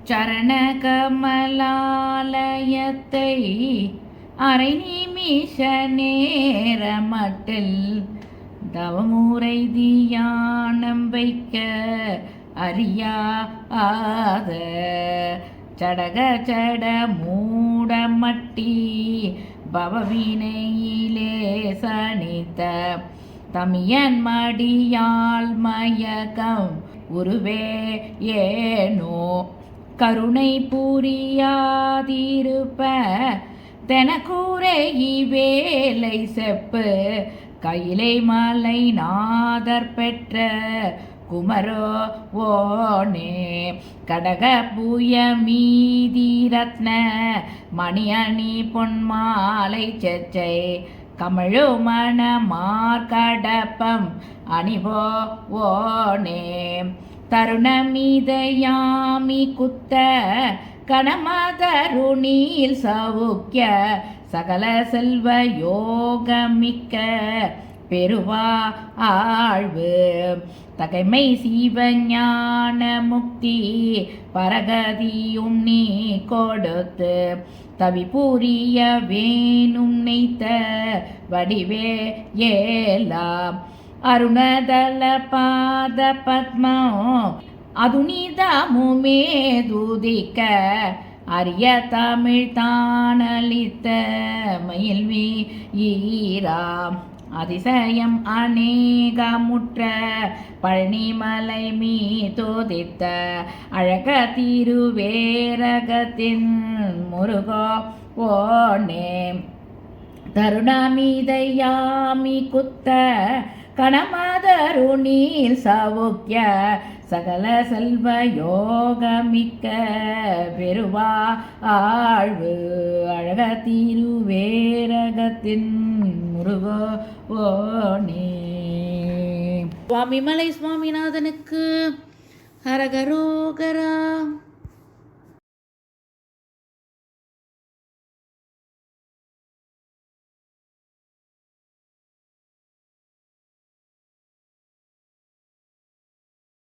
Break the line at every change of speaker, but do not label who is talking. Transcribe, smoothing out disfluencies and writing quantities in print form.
சரண கமலாலயத்தை அரை நிமிஷ நேரமட்டில் தவமுறை தியானம் வைக்க அறியாத சடக சட மூடமட்டி பவவினையிலே சனித்த தமியன் மடியால் மயக்கம் உருவே ஏனோ கருணை புரியாதிருப்ப தெனக்கூரை வேலை செப்பு கையிலை மலை நாதர் பெற்ற குமரோ ஓனே கடக பூய மீதி ரத்ன மணியணி பொன்மாலை செச்சை கமழு மண மார்கடப்பம் அணிவோ ஓனே தருணமிதயாமி குத்த கணமதருணீல் சவுக்கிய சகல செல்வ யோகமிக்க பெருவா ஆழ்வு தகைமை சிவஞான முக்தி பரகதியும் நீ கொடுத்து தவி புரிய வேணும் நெய்த்த வடிவே ஏலாம் அருணதல பாத பத்மம் அதுனிதமுமே துதிக்க அரிய தமிழ் தானளித்த மயில்வி ஈராம் அதிசயம் அநேகமுற்ற பழனிமலை மீ தோதித்த அழக திருவேரகத்தின் முருகோ ஓனே தருணமிதையாமி குத்த கணமதருணீல் சவுக்கிய சகல செல்வ யோகமிக்க பெருவா ஆழ்வு அழக திருவேரகத்தின் முருகோ ஓனே. சுவாமிமலை சுவாமிநாதனுக்கு ஹரகரோகரா.